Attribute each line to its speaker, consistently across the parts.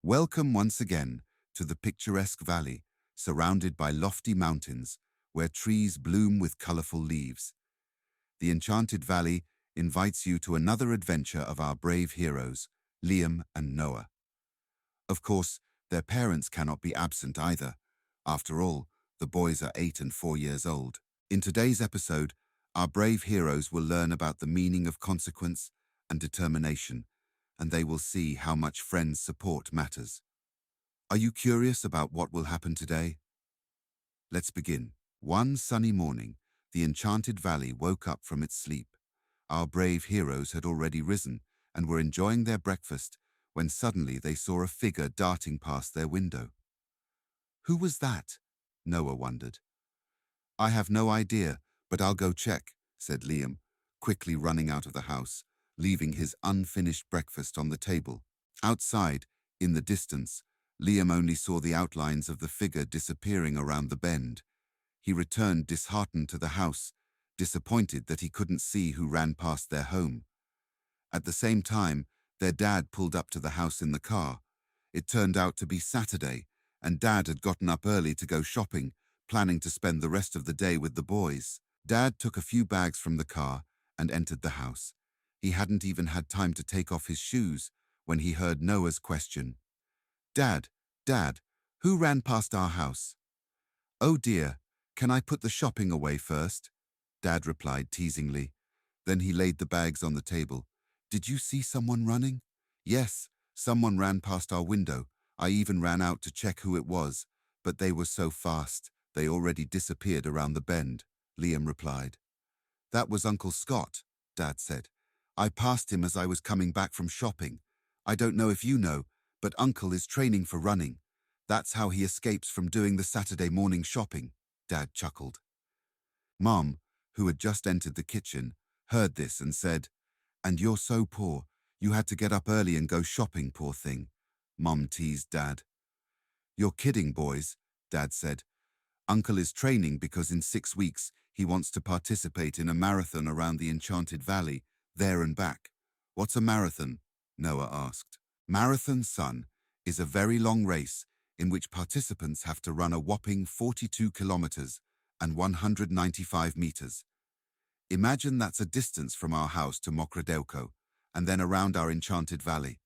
Speaker 1: Welcome once again to the picturesque valley, surrounded by lofty mountains, where trees bloom with colorful leaves. The Enchanted Valley invites you to another adventure of our brave heroes, Liam and Noah. Of course, their parents cannot be absent either. After all, the boys are 8 and 4 years old. In today's episode, our brave heroes will learn about the meaning of consequence and determination, and they will see how much friends' support matters. Are you curious about what will happen today? Let's begin. One sunny morning, the Enchanted Valley woke up from its sleep. Our brave heroes had already risen and were enjoying their breakfast when suddenly they saw a figure darting past their window. Who was that? Noah wondered. I have no idea, but I'll go check, said Liam, quickly running out of the house, leaving his unfinished breakfast on the table. Outside, in the distance, Liam only saw the outlines of the figure disappearing around the bend. He returned disheartened to the house, disappointed that he couldn't see who ran past their home. At the same time, their dad pulled up to the house in the car. It turned out to be Saturday, and Dad had gotten up early to go shopping, planning to spend the rest of the day with the boys. Dad took a few bags from the car and entered the house. He hadn't even had time to take off his shoes when he heard Noah's question. Dad, who ran past our house? Oh dear, can I put the shopping away first? Dad replied teasingly. Then he laid the bags on the table. Did you see someone running? Yes, someone ran past our window. I even ran out to check who it was, but they were so fast, they already disappeared around the bend, Liam replied. That was Uncle Scott, Dad said. I passed him as I was coming back from shopping. I don't know if you know, but Uncle is training for running. That's how he escapes from doing the Saturday morning shopping, Dad chuckled. Mom, who had just entered the kitchen, heard this and said, And you're so poor, you had to get up early and go shopping, poor thing. Mom teased Dad. You're kidding, boys, Dad said. Uncle is training because in 6 weeks he wants to participate in a marathon around the Enchanted Valley, there and back. What's a marathon? Noah asked. Marathon, son, is a very long race in which participants have to run a whopping 42 kilometers and 195 meters. Imagine that's a distance from our house to Mokradeuko and then around our Enchanted Valley.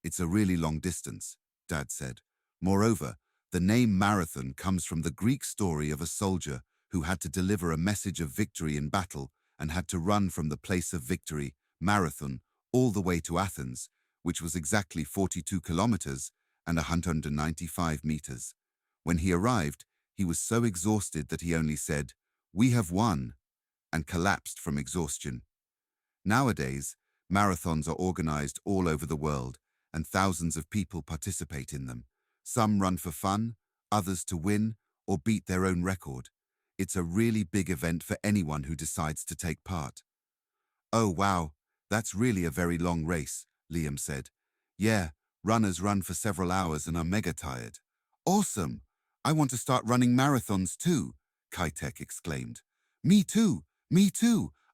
Speaker 1: It's a really long distance, Dad said. Moreover, the name marathon comes from the Greek story of a soldier who had to deliver a message of victory in battle and had to run from the place of victory, Marathon, all the way to Athens, which was exactly 42 kilometers and 195 meters. When he arrived, he was so exhausted that he only said, "We have won," and collapsed from exhaustion. Nowadays, marathons are organized all over the world, and thousands of people participate in them. Some run for fun, others to win or beat their own record. It's a really big event for anyone who decides to take part. Oh wow, that's really a very long race, Liam said. Yeah, runners run for several hours and are mega tired. Awesome! I want to start running marathons too, Kajtek exclaimed. Me too,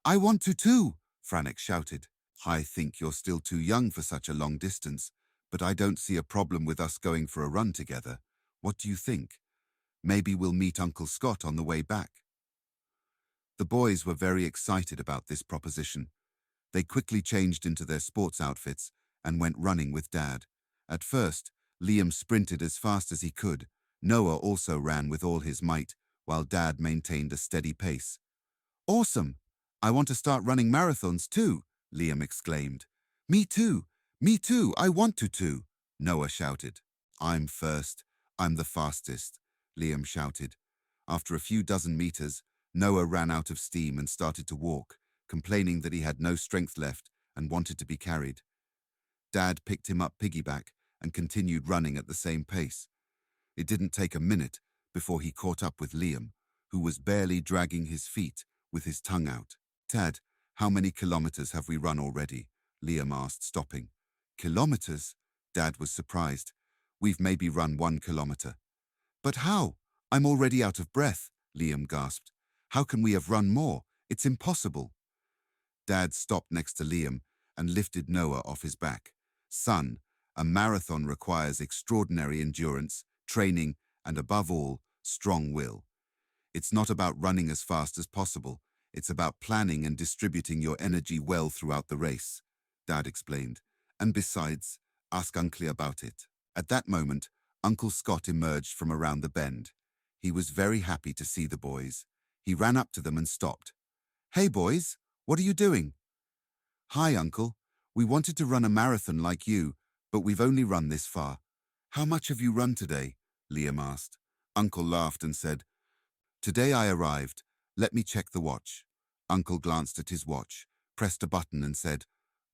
Speaker 1: I want to too, Frank shouted. I think you're still too young for such a long distance, but I don't see a problem with us going for a run together. What do you think? Maybe we'll meet Uncle Scott on the way back. The boys were very excited about this proposition. They quickly changed into their sports outfits and went running with Dad. At first, Liam sprinted as fast as he could. Noah also ran with all his might, while Dad maintained a steady pace. Awesome! I want to start running marathons too, Liam exclaimed. Me too, I want to too, Noah shouted. I'm first, I'm the fastest, Liam shouted. After a few dozen meters, Noah ran out of steam and started to walk, complaining that he had no strength left and wanted to be carried. Dad picked him up piggyback and continued running at the same pace. It didn't take a minute before he caught up with Liam, who was barely dragging his feet with his tongue out. Dad, how many kilometers have we run already? Liam asked, stopping. Kilometers? Dad was surprised. We've maybe run 1 kilometer. But how? I'm already out of breath, Liam gasped. How can we have run more? It's impossible. Dad stopped next to Liam and lifted Noah off his back. Son, A marathon requires extraordinary endurance, training, and above all, strong will. It's not about running as fast as possible. It's about planning and distributing your energy well throughout the race, Dad explained. And besides, ask Uncle about it. At that moment, Uncle Scott emerged from around the bend. He was very happy to see the boys. He ran up to them and stopped. "Hey boys, what are you doing?" "Hi, Uncle. We wanted to run a marathon like you, but we've only run this far." "How much have you run today?" Liam asked. Uncle laughed and said, "Today I arrived. Let me check the watch." Uncle glanced at his watch, pressed a button and said,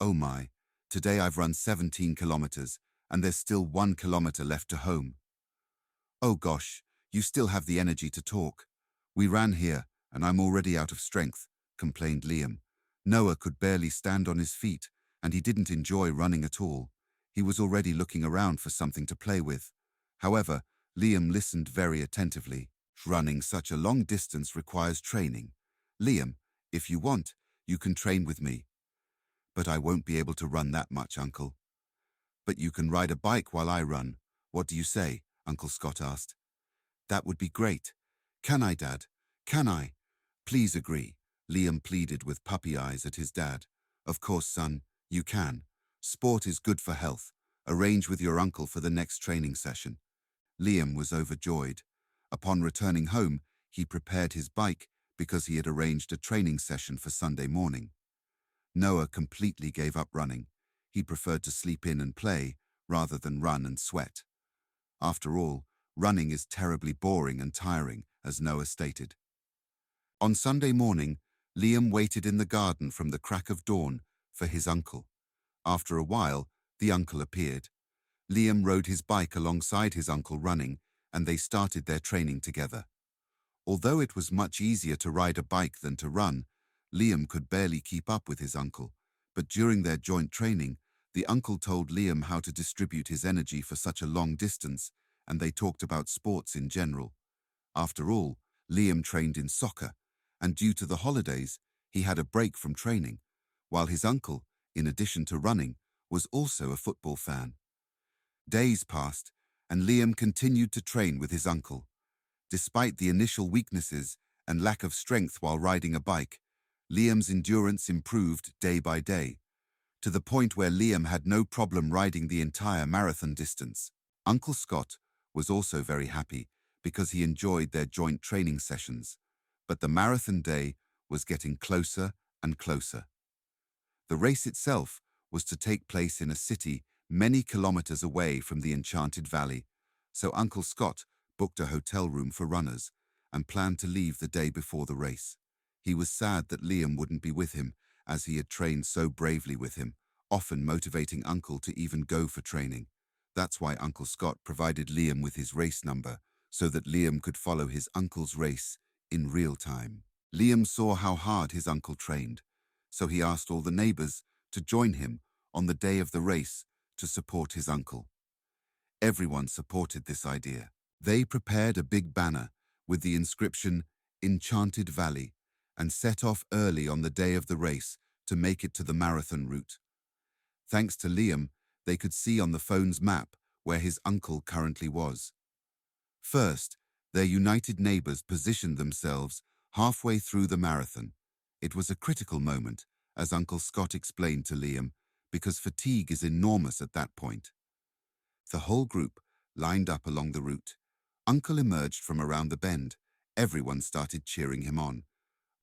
Speaker 1: "Oh my, today I've run 17 kilometers, and there's still 1 kilometer left to home." "Oh gosh, you still have the energy to talk. We ran here, and I'm already out of strength," complained Liam. Noah could barely stand on his feet, and he didn't enjoy running at all. He was already looking around for something to play with. However, Liam listened very attentively. "Running such a long distance requires training. Liam, if you want, you can train with me." "But I won't be able to run that much, Uncle." "But you can ride a bike while I run. What do you say?" Uncle Scott asked. "That would be great. Can I, Dad? Can I?" "Please agree," Liam pleaded with puppy eyes at his dad. "Of course, son, you can. Sport is good for health. Arrange with your uncle for the next training session." Liam was overjoyed. Upon returning home, he prepared his bike because he had arranged a training session for Sunday morning. Noah completely gave up running. He preferred to sleep in and play rather than run and sweat. After all, running is terribly boring and tiring, as Noah stated. On Sunday morning, Liam waited in the garden from the crack of dawn for his uncle. After a while, the uncle appeared. Liam rode his bike alongside his uncle running, and they started their training together. Although it was much easier to ride a bike than to run, Liam could barely keep up with his uncle. But during their joint training, the uncle told Liam how to distribute his energy for such a long distance, and they talked about sports in general. After all, Liam trained in soccer, and due to the holidays, he had a break from training, while his uncle, in addition to running, was also a football fan. Days passed, and Liam continued to train with his uncle. Despite the initial weaknesses and lack of strength while riding a bike, Liam's endurance improved day by day, to the point where Liam had no problem riding the entire marathon distance. Uncle Scott was also very happy because he enjoyed their joint training sessions, but the marathon day was getting closer and closer. The race itself was to take place in a city many kilometers away from the Enchanted Valley, so Uncle Scott booked a hotel room for runners and planned to leave the day before the race. He was sad that Liam wouldn't be with him, as he had trained so bravely with him, often motivating Uncle to even go for training. That's why Uncle Scott provided Liam with his race number, so that Liam could follow his uncle's race in real time. Liam saw how hard his uncle trained, so he asked all the neighbors to join him on the day of the race to support his uncle. Everyone supported this idea. They prepared a big banner with the inscription "Enchanted Valley" and set off early on the day of the race to make it to the marathon route. Thanks to Liam, they could see on the phone's map where his uncle currently was. First, their united neighbors positioned themselves halfway through the marathon. It was a critical moment, as Uncle Scott explained to Liam, because fatigue is enormous at that point. The whole group lined up along the route. Uncle emerged from around the bend. Everyone started cheering him on.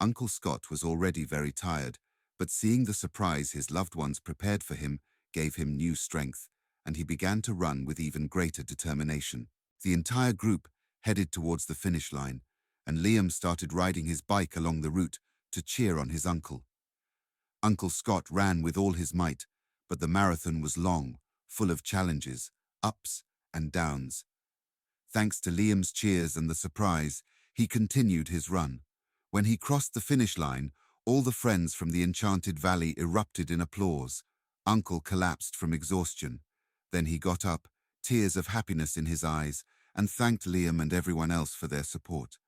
Speaker 1: Uncle Scott was already very tired, but seeing the surprise his loved ones prepared for him gave him new strength, and he began to run with even greater determination. The entire group headed towards the finish line, and Liam started riding his bike along the route to cheer on his uncle. Uncle Scott ran with all his might, but the marathon was long, full of challenges, ups and downs. Thanks to Liam's cheers and the surprise, he continued his run. When he crossed the finish line, all the friends from the Enchanted Valley erupted in applause. Uncle collapsed from exhaustion. Then he got up, tears of happiness in his eyes, and thanked Liam and everyone else for their support.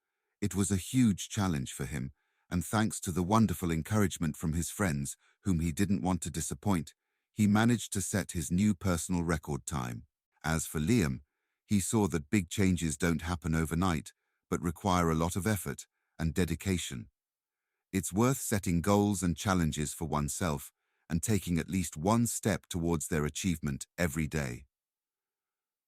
Speaker 1: It was a huge challenge for him, and thanks to the wonderful encouragement from his friends, whom he didn't want to disappoint, he managed to set his new personal record time. As for Liam, he saw that big changes don't happen overnight, but require a lot of effort and dedication. It's worth setting goals and challenges for oneself and taking at least one step towards their achievement every day.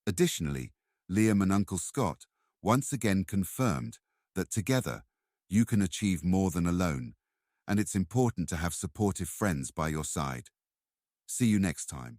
Speaker 1: Additionally, Liam and Uncle Scott once again confirmed that together you can achieve more than alone, and it's important to have supportive friends by your side. See you next time.